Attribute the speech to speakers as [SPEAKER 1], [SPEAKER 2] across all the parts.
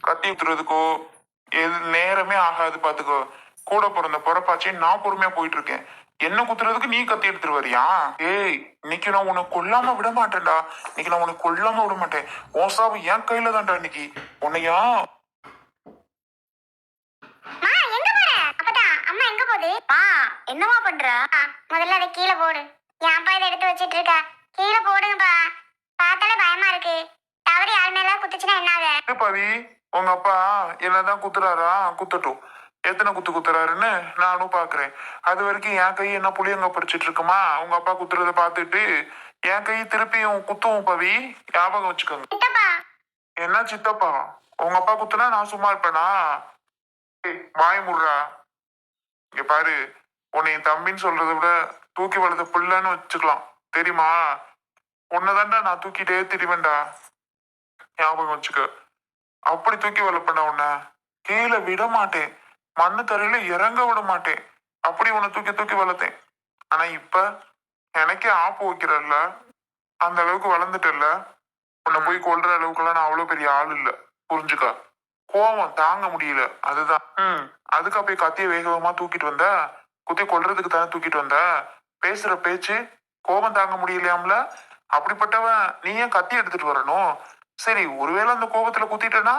[SPEAKER 1] கத்தி குத்துறதுக்கோ எது நேரமே ஆகாது பாத்துக்கோ. கூட பிறந்த பொறப்பாச்சே நான் பொறுமையா போயிட்டு இருக்கேன். என்ன குத்துறதுக்கு நீ கத்தி எடுத்துட்டு வரியா? ஏய், இன்னைக்கு நான் உன்னை கொல்லாம விட மாட்டேன்டா. இன்னைக்கு நான் உன்னை கொல்லாம விட மாட்டேன். ஓசாவு என் கையில தான்டா இன்னைக்கு. உன்னையா
[SPEAKER 2] என்னமா பண்ற? முதல்ல அதை கீழே போடு. ஏன்பா இதை எடுத்து வச்சிட்டு இருக்க? கீழே போடுங்கப்பா. பார்த்தாலே பயமா இருக்கு. தவறி யார் மேல குத்துச்சுன்னா என்னாக?
[SPEAKER 1] பவி, உங்க அப்பா என்னதான் குத்துறாரா? குத்தட்டும். எத்தனை குத்து குத்துறாருன்னு நானும் பாக்குறேன். அது வரைக்கும் என் கை என்ன புளியங்க பறிச்சிட்டு இருக்குமா? உங்க அப்பா குத்துறத பாத்துட்டு என் கை திருப்பியும் குத்துவோம் பவி. ஞாபகம் வச்சுக்கோங்க. என்ன சித்தப்பா? உங்க அப்பா குத்துனா நான் சும்மா இருப்பேனா? வாய் முடுறா. இங்க பாரு, உன்னை என் தம்பின்னு சொல்றதை விட தூக்கி வளர்த்த பிள்ளைன்னு வச்சுக்கலாம். தெரியுமா? உன்னதான்டா நான் தூக்கிட்டே திரிவேன்டா. ஞாபகம் வச்சுக்க. அப்படி தூக்கி வளர்ப்பேன்டா உன்னை. கீழே விட மாட்டேன். மண்ணு தரையில இறங்க விட மாட்டேன். அப்படி உன்னை தூக்கி தூக்கி வளர்த்தேன். ஆனா இப்ப எனக்கே ஆப்பு வைக்கிறல்ல, அந்த அளவுக்கு வளர்ந்துட்டல்ல. உன்னை போய் கொல்ற அளவுக்குலாம் நான் அவ்வளவு பெரிய ஆள் இல்ல. புரிஞ்சுக்க. கோவம் தாங்க முடியல, அதுதான். அதுக்கா போய் கத்திய வேகமா தூக்கிட்டு வந்த? குத்தி கொல்றதுக்கு தானே தூக்கிட்டு வந்த? பேசுற பேச்சு கோபம் தாங்க முடியலையாம்ல. அப்படிப்பட்டவன் நீ ஏன் கத்தி எடுத்துட்டு வரணும்? சரி, ஒருவேளை அந்த கோபத்துல குத்திட்டேன்னா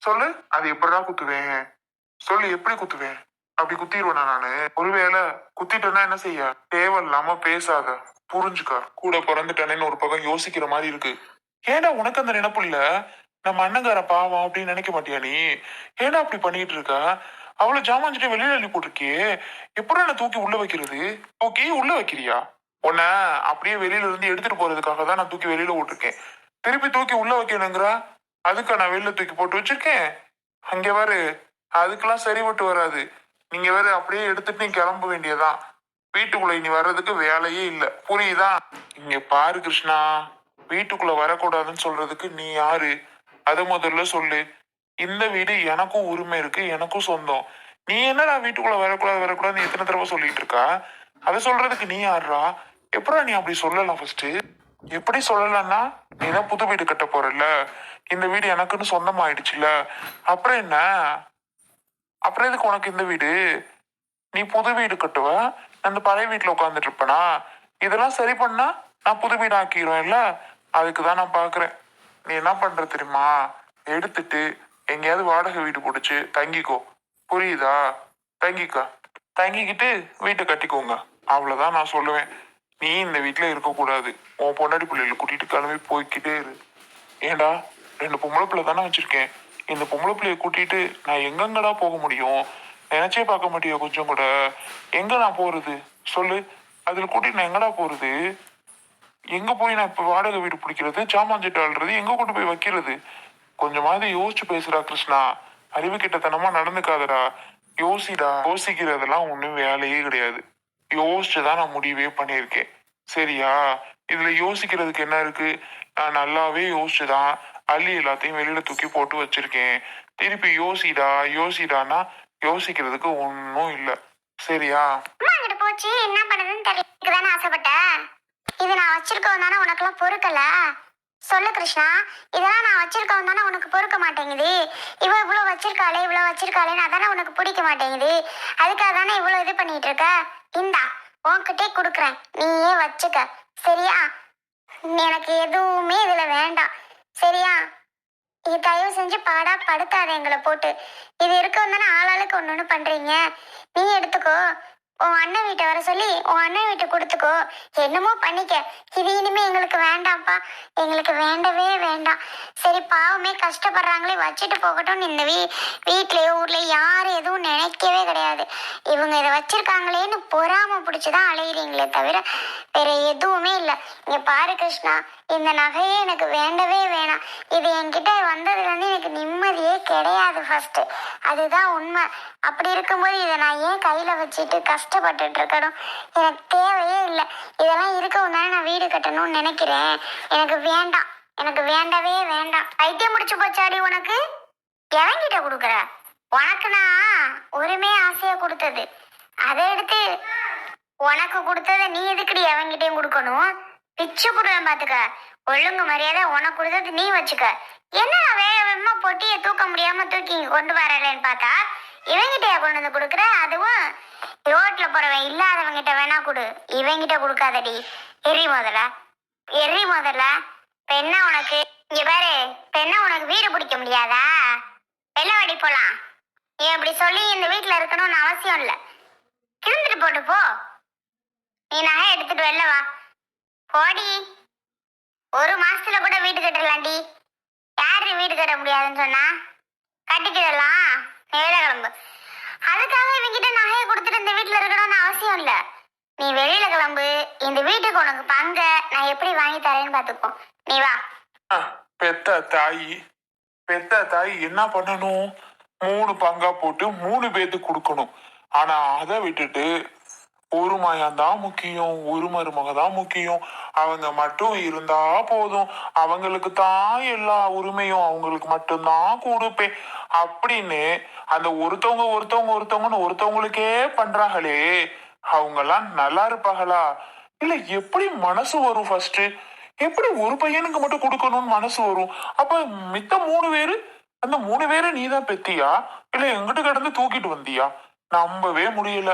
[SPEAKER 1] சொல்லு, அது எப்படிதான் குத்துவேன்? சொல்லு, எப்படி குத்துவேன்? அப்படி குத்திடுவேனா நானு? ஒருவேளை குத்திட்டேன்னா என்ன செய்ய? தேவையில்லாம பேசாத, புரிஞ்சுக்க. கூட பிறந்துட்டேன்னு ஒரு பக்கம் யோசிக்கிற மாதிரி இருக்கு. ஏடா உனக்கு அந்த நினைப்பு இல்ல? நம்ம அண்ணங்கார பாவம் அப்படின்னு நினைக்க மாட்டியா நீ? ஏடா அப்படி பண்ணிட்டு இருக்க? அவ்வளவு ஜாமான்கிட்ட வெளியில அள்ளி போட்டிருக்கியே, எப்படி என்ன தூக்கி உள்ள வைக்கிறது? தூக்கி உள்ள வைக்கிறியா? உன்ன அப்படியே வெளியில இருந்து எடுத்துட்டு போறதுக்காக தான் நான் தூக்கி வெளியில விட்டுருக்கேன். திருப்பி தூக்கி உள்ள வைக்கணுங்கிற அதுக்கு நான் வெளியில தூக்கி போட்டு வச்சிருக்கேன். அங்க வேறு அதுக்கெல்லாம் சரிபட்டு வராது. நீங்க வேற அப்படியே எடுத்துட்டு நீ கிளம்ப வேண்டியதான். வீட்டுக்குள்ள இனி வர்றதுக்கு வேலையே இல்ல. புரியுதா? இங்க பாரு கிருஷ்ணா, வீட்டுக்குள்ள வரக்கூடாதுன்னு சொல்றதுக்கு நீ யாரு? அதை முதல்ல சொல்லு. இந்த வீடு எனக்கும் உரிமை இருக்கு, எனக்கும் சொந்தம். நீ என்னடா வீட்டுக்குள்ள வரக்கூடாது வரக்கூடாதுன்னு எத்தனை தடவை சொல்லிட்டு இருக்கா? அதை சொல்றதுக்கு நீ யாருடா? எப்படா நீ அப்படி சொல்லலாம்? ஃபர்ஸ்ட் எப்படி சொல்லலாம்னா, நீ தான் புது வீடு கட்ட போறல, இந்த வீடு எனக்குன்னு சொந்தமாயிடுச்சுல, அப்புறம் என்ன? அப்புறம் எதுக்கு உனக்கு இந்த வீடு? நீ புது வீடு கட்டுவ, அந்த பழைய வீட்டுல உட்காந்துட்டு இருப்பனா? இதெல்லாம் சரி பண்ணா நான் புது வீடு ஆக்கிடுவேன்ல. அதுக்குதான் நான் பாக்குறேன். நீ என்ன பண்ற தெரியுமா? எடுத்துட்டு எங்கேயாவது வாடகை வீடு பிடிச்சு தங்கிக்கோ. புரியுதா? தங்கிக்கா. தங்கிக்கிட்டு வீட்டை கட்டிக்கோங்க. அவ்வளவுதான் நான் சொல்லுவேன். நீ இந்த வீட்டுல இருக்கக்கூடாது. உன் பொண்டாடி பிள்ளைகளை கூட்டிட்டு கிளம்பி போய்கிட்டே இரு. ஏண்டா, 2 பொம்பளை பிள்ளை தானே வச்சிருக்கேன். இந்த பொம்பளை பிள்ளைய கூட்டிட்டு நான் எங்கெங்கடா போக முடியும்? நினைச்சே பார்க்க மாட்டியா கொஞ்சம் கூட? எங்க நான் போறது சொல்லு? அதுல கூட்டிட்டு நான் எங்கடா போறது? எங்க போய் நான் இப்ப வாடகை வீடு பிடிக்கிறது, சாமான்சிட்டு ஆள்றது, எங்க கொண்டு போய் வைக்கிறது? கொஞ்சமாவது யோசிச்சு பேசுறா கிருஷ்ணா. அறிவு கிட்டத்தனமா நடந்துக்காதடா. யோசிடா. யோசிக்கிறதெல்லாம் ஒண்ணும் வேலையே கிடையாது. யோசிச்சுதான் நான் முடிவே பண்ணியிருக்கேன். சரியா? இதுல யோசிக்கிறதுக்கு என்ன இருக்கு? நான் நல்லாவே யோசிச்சுதான் அள்ளி எல்லாத்தையும் வெளியில தூக்கி போட்டு வச்சிருக்கேன். திருப்பி யோசிடா யோசிடானா யோசிக்கிறதுக்கு ஒன்னும் இல்ல. சரியா?
[SPEAKER 2] போச்சு, என்ன பண்ணதுன்னு தெரியல. ஆசைப்பட்ட இது நான் வச்சிருக்கோம் தானே உனக்கெல்லாம் பொறுக்கல? சொல்லு கிருஷ்ணா, இதெல்லாம் நான் வச்சிருக்கோம் தானே உனக்கு பொறுக்க மாட்டேங்குது? இவ்வளவு வச்சிருக்காளேன்னு அதானே உனக்கு பிடிக்க மாட்டேங்குது? அதுக்காக தானே இவ்வளவு இது பண்ணிட்டு இருக்க. இந்தா, உன்கிட்டே கொடுக்குறேன், நீயே வச்சுக்க. சரியா? எனக்கு எதுவுமே இதுல வேண்டாம். சரியா? இது தயவு செஞ்சு பாடா படுத்தாத எங்களை போட்டு. இது இருக்கவும் தானே ஆளாளுக்கு ஒண்ணு பண்றீங்க. நீ எடுத்துக்கோ. உன் அண்ணன் வீட்டை வர சொல்லி உன் அண்ணன் வீட்டை கொடுத்துக்கோ. என்னமோ பண்ணிக்க. இது இனிமே எங்களுக்கு வேண்டாம்ப்பா. எங்களுக்கு வேண்டவே வேண்டாம். சரி, பாவமே கஷ்டப்படுறாங்களே, வச்சுட்டு போகட்டும். இந்த வீட்லயோ ஊர்லயோ யாரும் எதுவும் நினைக்கவே கிடையாது. இவங்க இதை வச்சிருக்காங்களேன்னு பொறாம பிடிச்சுதான் அலையிறீங்களே தவிர வேற எதுவுமே இல்லை. இங்க பாரு கிருஷ்ணா, இந்த நகையே எனக்கு வேண்டவே வேணாம். இது என்கிட்ட வந்ததுல இருந்து எனக்கு நிம்மதியே கிடையாது. ஃபர்ஸ்ட் அதுதான் உண்மை. அப்படி இருக்கும்போது இதை நான் ஏன் கையில வச்சுட்டு கஷ்டப்பட்டுட்டு இருக்கணும்? எனக்கு தேவையே இல்லை. இதெல்லாம் இருக்கவும் தானே நான் வீடு கட்டணும்னு நினைக்கிறேன். எனக்கு வேண்டாம், எனக்கு வேண்டவே வேண்டாம். ஐத்தியம் முடிச்சு போச்சாடி உனக்கு? எவங்கிட்ட கொடுக்குற? உனக்கு நான் ஒருமே ஆசையா கொடுத்தது. அதை எடுத்து உனக்கு கொடுத்தத நீ எதுக்குடி எவங்கிட்டையும் கொடுக்கணும்? பிச்சு போடுவேன் பாத்துக்க. ஒழுங்கு மரியாதை உனக்கு கொடுத்தது நீ வச்சுக்க. என்ன வேக வேகமா பொட்டியை தூக்க முடியாம தூக்கி இங்க கொண்டு வரலன்னு பார்த்தா இவங்கிட்டயா கொண்டு வந்து கொடுக்குற? அதுவும் ரோட்ல போறவன் இல்லாதவங்கிட்ட வேணா கொடு, இவங்கிட்ட கொடுக்காதடி. எரி முதல்ல, எரி முதல்ல. இப்ப என்ன உனக்கு? இங்க பாரு, இப்ப என்ன உனக்கு வீடு பிடிக்க முடியாதா? வெள்ளவாடி போலாம். நீ அப்படி சொல்லி இந்த வீட்டுல இருக்கணும்னு அவசியம் இல்ல. கிளம்பிட்டு போட்டு போ. நீ நகை எடுத்துட்டு வெளில வா. போடி. ஒரு மாசத்துல கூட வீடு கட்டலாண்டி. யாரு வீடு கட்ட முடியாதுன்னு சொன்னா? கட்டிக்கிடலாம். வேலை கிளம்பு. அதுக்காக இவங்கிட்ட நகையை கொடுத்துட்டு இந்த வீட்டுல இருக்கணும்னு அவசியம் இல்ல. நீ வெளியில கிளம்பு. இந்த வீட்டுக்கு உனக்கு பங்க நான் எப்படி வாங்கி தரேன்னு பாத்துப்போ. நீ வா.
[SPEAKER 1] பெத்த தாய் என்ன பண்ணணும்? 3 பங்கா போட்டு 3 பேத்துக்கு கொடுக்கணும். ஆனா அதை விட்டுட்டு ஒரு மகன்தான் முக்கியம், ஒரு மருமக தான் முக்கியம், அவங்க மட்டும் இருந்தா போதும், அவங்களுக்கு தான் எல்லா உரிமையும், அவங்களுக்கு மட்டும்தான் கொடுப்பேன் அப்படின்னு அந்த ஒருத்தவங்கன்னு ஒருத்தவங்களுக்கே பண்றாங்களே, அவங்கெல்லாம் நல்லா இருப்பாங்களா? இல்ல எப்படி மனசு வரும்? ஃபர்ஸ்ட் எப்படி ஒரு பையனுக்கு மட்டும் கொடுக்கணும்னு மனசு வரும்? அப்ப மித்த 3 பேரு, அந்த 3 பேரை நீ தான் பெத்தியா இல்ல எங்கிட்ட கிடந்து தூக்கிட்டு வந்தியா? நம்பவே முடியல.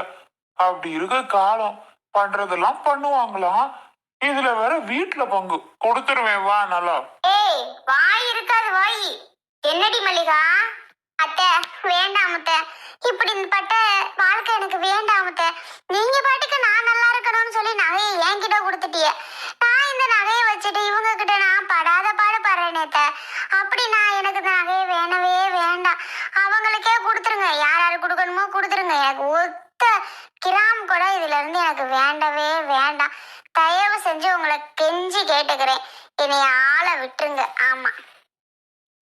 [SPEAKER 1] அப்படி இருக்க காலம் பண்றதெல்லாம் பண்ணுவாங்களாம். இதுல வேற வீட்டுல பங்கு கொடுத்துருவேன். வா நல்லா.
[SPEAKER 2] ஏய், வாய் இருக்காது வாய். என்னடி மல்லிகா? அத்தை வேண்டாம் அத்தை, இப்படிப்பட்ட வாழ்க்கை எனக்கு வேண்டாம் அத்தை. நீங்க பாட்டுக்கு நான் நல்லா இருக்கணும்னு சொல்லி நகையை என்கிட்ட கொடுத்துட்டிய. நான் இந்த நகையை வச்சுட்டு இவங்க கிட்ட நான் படாத பாடு படுறேனே அத்தை. அப்படி நான் எனக்கு இந்த நகையை வேணவே வேண்டாம். அவங்களுக்கே கொடுத்துருங்க. யார் யாரு கொடுக்கணுமோ கொடுத்துருங்க. எனக்கு ஒத்த கிராம் கூட இதுல இருந்து எனக்கு வேண்டவே வேண்டாம். தயவு செஞ்சு உங்களை கெஞ்சி கேட்டுக்கிறேன், என்னைய ஆளை விட்டுருங்க. ஆமா,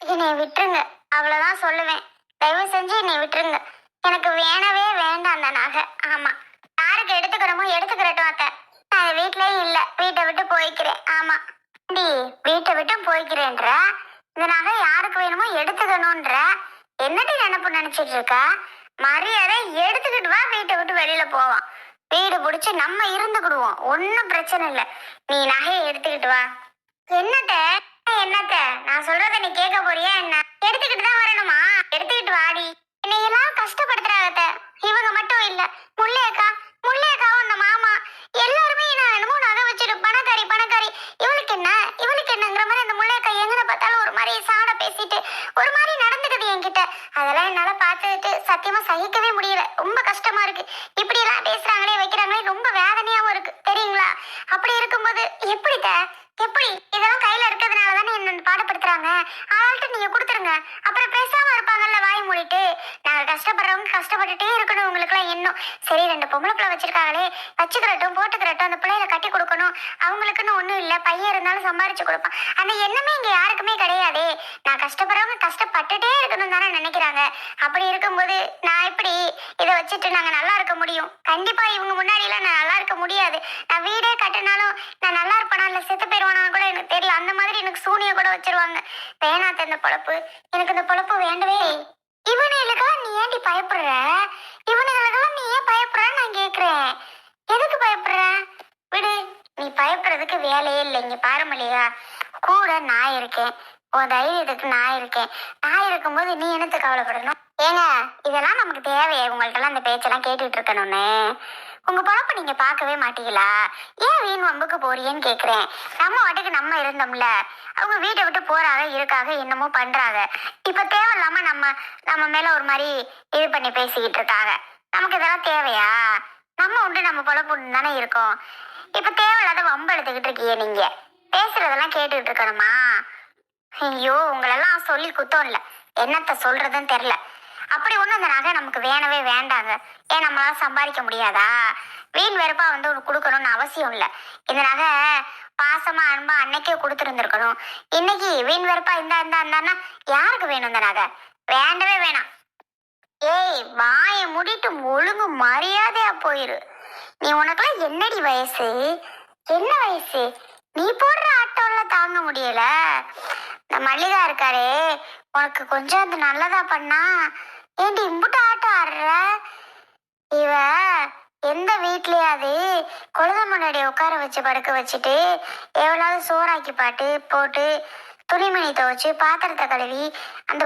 [SPEAKER 2] என்னை விட்டுருங்க. அவ்வளவுதான் சொல்லுவேன். தயவு செஞ்சு என்னை விட்டுருங்க. எனக்கு வேணவே வேண்டாம் அந்த நகை. ஆமா, யாருக்கு எடுத்துக்கிறோமோ எடுத்துக்கிறட்டும் அத்தை. நான் வீட்லயும் இல்ல, வீட்டை விட்டு போய்க்கிறேன். ஆமா டி, வீட்டை விட்டு போய்க்கிறேன்ற இந்த நகை யாருக்கு வேணுமோ எடுத்துக்கணும்ன்ற என்னடி நினைப்பு நினைச்சிட்டு இருக்கா? மரியாதை எடுத்துக்கிட்டு வா, வீட்டை விட்டு வெளியில போவான். வீடு பிடிச்சு நம்ம இருந்துக்கிடுவோம், ஒன்னும் பிரச்சனை இல்லை. நீ நகையை எடுத்துக்கிட்டு வா. என்னத்த நான் சொல்றத நீ கேட்க போறியா என்ன? எடுத்துக்கிட்டு தான் வரணுமா? எடுத்துக்கிட்டு வாடி. என்னையெல்லாம் கஷ்டப்படுத்துறாங்க. இவங்க மட்டும் இல்ல, முல்லையக்காவும் அந்த மாமா எல்லாருமே நான் என்னமோ நகை வச்சிட்டு பணக்காரி பணக்காரி, இவளுக்கு என்னங்கிற மாதிரி அந்த முல்லையக்கா எங்கன பார்த்தாலும் ஒரு மாதிரி சாட பேசிட்டு ஒரு மாதிரி நடந்துக்குது என்கிட்ட. அதெல்லாம் என்னால பார்த்துட்டு சத்தியமா சகிக்கவே முடியல. ரொம்ப கஷ்டமா இருக்கு. இப்படி எல்லாம் பேசுறாங்களே வைக்கிறாங்களே, ரொம்ப வேதனையாவும் இருக்கு தெரியுங்களா? அப்படி இருக்கும்போது எப்படி இதெல்லாம் கையில இருக்கிறதுனால தானே என்ன பாடப்படுத்துறாங்க. ஆள்கிட்ட நீங்க கொடுத்துருங்க, அப்புறம் பேசாம இருப்பாங்கல்ல வாய் மூடிட்டு. நாங்க கஷ்டப்படுறவங்க கஷ்டப்பட்டுட்டே இருக்கணும். உங்களுக்கு எல்லாம் இன்னும் சரி, 2 பொம்பளை பிள்ளை வச்சிருக்காங்களே, வச்சுக்கிறட்டும் போட்டுக்கிறட்டும், அந்த பிள்ளைகளை கட்டி கொடுக்கணும், அவங்களுக்குன்னு ஒண்ணும் இல்ல, பையன் இருந்தாலும் சம்பாரிச்சு கொடுப்பான், அந்த எண்ணமே இங்க யாருக்குமே கிடையாதே. நான் கஷ்டப்படுறவங்க கஷ்டப்பட்டுட்டே இருக்கணும் தானே நினைக்கிறாங்க. அப்படி இருக்கும்போது நான் எப்படி இதை வச்சுட்டு நாங்க நல்லா இருக்க முடியும்? கண்டிப்பா இவங்க முன்னாடி எல்லாம் நான் நல்லா இருக்க முடியாது. நான் வீடே கட்டினாலும் நான் நல்லா இருப்பேனா இல்ல செத்து போயிருவானா கூட எனக்கு தெரியல. அந்த மாதிரி எனக்கு சூனிய கூட வச்சிருவாங்க. வேணாத்த இந்த பொழப்பு, எனக்கு இந்த பொழப்பு வேண்டவே. இவனுங்களுக்கெல்லாம் நீ ஏன்டி பயப்படுற? இவனுங்களுக்கெல்லாம் நீ ஏன் பயப்படுறன்னு நான் கேக்குறேன். எதுக்கு பயப்படுற? விடு, நீ பயப்படுறதுக்கு வேலையே இல்லை. இங்க பாரு மல்லிகா, கூட நான் இருக்கேன், உன் தைரியத்துக்கு நான் இருக்கேன். நான் இருக்கும்போது நீ என்னத்து கவலைப்படணும்? ஏங்க, இதெல்லாம் நமக்கு தேவையே? உங்கள்ட்ட அந்த பேச்செல்லாம் கேட்டுட்டு இருக்கணும்னு உங்க பொழப்ப நீங்க பார்க்கவே மாட்டீங்களா? ஏன் வீண் வம்புக்கு போறியன்னு கேக்குறேன். நம்ம வாட்டுக்கு நம்ம இருந்தோம்ல, அவங்க வீட்டை விட்டு போறாங்க, இருக்காங்க, என்னமோ பண்றாங்க. இப்ப தேவையில்லாம நம்ம மேல ஒரு மாதிரி இது பண்ணி பேசிக்கிட்டு இருக்காங்க. நமக்கு இதெல்லாம் தேவையா? நம்ம உண்டு நம்ம பொழப்பு உண்டு தானே இருக்கோம். இப்ப தேவையில்லாத வம்பு எடுத்துக்கிட்டு இருக்கீங்க. நீங்க பேசுறதெல்லாம் கேட்டுக்கிட்டு இருக்கணுமா? ஐயோ, உங்களெல்லாம் சொல்லி குத்தம் இல்ல, என்னத்த சொல்றதுன்னு தெரியல. அப்படி ஒண்ணு அந்த நகை நமக்கு வேணவே வேண்டாங்க. ஏன் நம்மளால சம்பாதிக்க முடியாதா? வீண் வெறுப்பா வந்து உனக்கு கொடுக்கணும்னு அவசியம் இல்லை. இந்த நகை பாசமா அன்பா அன்னைக்கே கொடுத்துருந்துருக்கணும். இன்னைக்கு வீண் வெறுப்பா இந்தான்னா யாருக்கு வேணும் இந்த நகை? வேண்டவே வேணாம். ஏய், வாயை மூடிட்டு ஒழுங்கு மரியாதையா போயிரு. நீ உனக்குலாம் என்னடி வயசு? என்ன வயசு? நீ போடுற ஆட்டோல தாங்க முடியல. இந்த மல்லிகா இருக்காரே, உனக்கு கொஞ்சம் அது நல்லதா பண்ணா. ஏண்டி இம்புட்டு ஆட்டம் ஆடுற? இவ எந்த வீட்லயாவது குழந்தை முன்னாடி உட்கார வச்சு படுக்க வச்சுட்டு எவ்வளவு சோறாக்கி போட்டு துணிமணி துவைச்சு பாத்திரத்தை கழுவி அந்த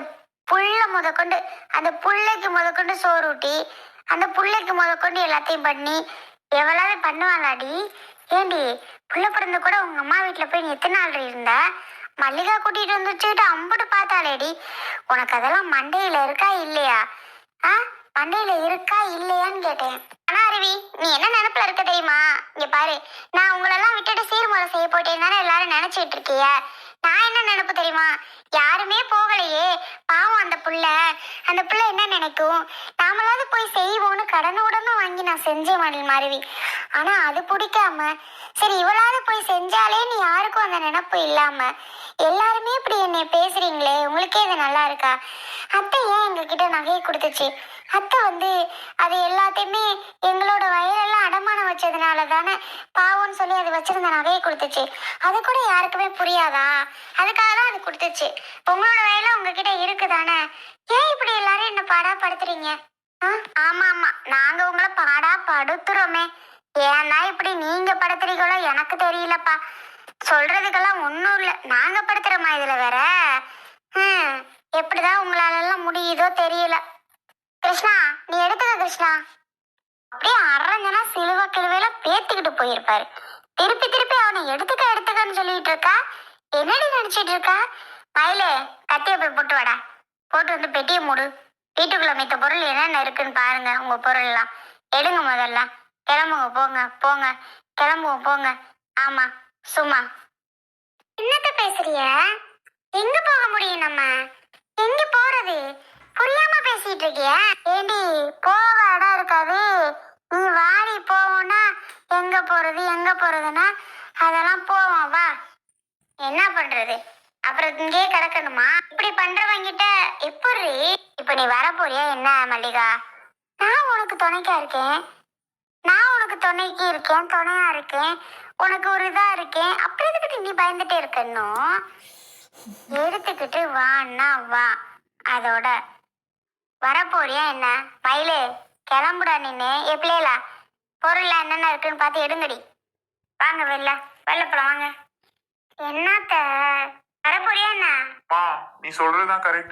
[SPEAKER 2] புள்ள முதற்கொண்டு அந்த புள்ளைக்கு முதற்கொண்டு சோறு ஊட்டி அந்த புள்ளைக்கு முதற்கொண்டு எல்லாத்தையும் பண்ணி எவ்வளவு பண்ணுவாளாடி? ஏண்டி புள்ள பிறந்து கூட உங்க அம்மா வீட்டுல போய் நீ எத்தனை நாள் இருந்த? மல்லிகா கூட்டிட்டு வந்து வச்சுக்கிட்டு அம்புட்டு பார்த்தாலேடி. உனக்கு அதெல்லாம் மண்டையில இருக்கா இல்லையா? ஆ, மண்டையில இருக்கா இல்லையான்னு கேட்டேன். ஆனா அருவி, நீ என்ன நினைப்புல இருக்க தெரியுமா? இங்க பாரு, நான் உங்களெல்லாம் விட்டுட்டு சீர்முறை செய்ய போயிட்டேன்னு தானே எல்லாரும் நினைச்சிட்டு இருக்கிய. நான் என்ன நினைப்பு தெரியுமா? யாருமே போகலையே, பாவம் அந்த புள்ள என்ன நினைக்கும்? நாமளாவது போய் செய்வோன்னு கடனை உடனே வாங்கி நான் செஞ்சேன் மாருவி. ஆனா அது பிடிக்காம சரி இவளாவது போய் செஞ்சாலேன்னு யாருக்கும் அந்த நினைப்பு இல்லாம எல்லாருமே இப்படி என்னை பேசுறீங்களே, உங்களுக்கே இது நல்லா இருக்கா? அத்தை ஏன் எங்ககிட்ட நகையை கொடுத்துச்சு? அத்தை அது எல்லாத்தையுமே எங்களோட வயலெல்லாம் அடமானம் வச்சதுனால தானே பாவம்னு சொல்லி அது வச்சிருந்த நகையை கொடுத்துச்சு. அது கூட யாருக்குமே புரியாதா? அதுக்காக தான் அது கொடுத்துச்சு. உங்களோட வயல உங்ககிட்ட இருக்குதானே? ஏன் இப்படி எல்லாரும் என்ன பாடா படுத்துறீங்க? ஆமா ஆமா, நாங்க உங்களை பாடா படுத்துறோமே. ஏன்னா இப்படி நீங்க படுத்துறீங்களோ எனக்கு தெரியலப்பா. சொல்றதுக்கெல்லாம் ஒன்றும் இல்லை, நாங்க படுத்துறோமா இதுல வேற? எப்படிதான் உங்களால எல்லாம் முடியுதோ தெரியல. கிருஷ்ணா, நீ எடுத்துக்க கிருஷ்ணா. அப்படியே அரஞ்சனா சிலுவ கிழுவையில பேத்திக்கிட்டு போயிருப்பாரு. திருப்பி திருப்பி அவனை எடுத்துக்கன்னு சொல்லிட்டு இருக்கா. என்னடி நினைச்சிட்டு இருக்கா? மயிலே, கத்திய போய் போட்டு வாடா. போட்டு வந்து பெட்டியை மூடு. வீட்டுக்குள்ள மித்த பொருள் என்னென்ன இருக்குன்னு பாருங்க. உங்க பொருள் எல்லாம் எடுங்க முதல்ல. கிளம்புங்க, போங்க போங்க, கிளம்புவோம் போங்க. ஆமா, சும்மா என்னத்த பேசுறிய? எங்க போக முடியும்? நம்ம எங்க போறது? புரியாம பேசிட்டு இருக்கிய? ஏண்டி, போக இடம் இருக்காது. நீ வாடி, போவோம்னா எங்க போறதுன்னா அதெல்லாம் போவோம் வா. என்ன பண்றது? அப்புறம் இங்கே கிடக்கணுமா? இப்படி பண்றவங்கிட்ட எப்படி? இப்ப நீ வர போறியா என்ன மல்லிகா? நான் உனக்கு துணைக்கா இருக்கேன். நான் உனக்கு துணைக்கு இருக்கேன், துணையா இருக்கேன், உனக்கு ஒரு இதா இருக்கேன். அப்புறம் எதுக்கிட்டு நீ பயந்துட்டே இருக்கணும்? எடுத்துக்கிட்டு வான்னா வா. அதோட வரப்போறியா என்ன? மயிலே, கிளம்புடா நின்று. எப்படியலா பொருள் என்னென்ன இருக்குன்னு பார்த்து எடுங்கடி. வாங்க வெள்ளப்படம் வாங்க. என்னத்த வரப்போறியா என்ன?
[SPEAKER 1] நீ சொல்றதுதான் கரெக்ட்.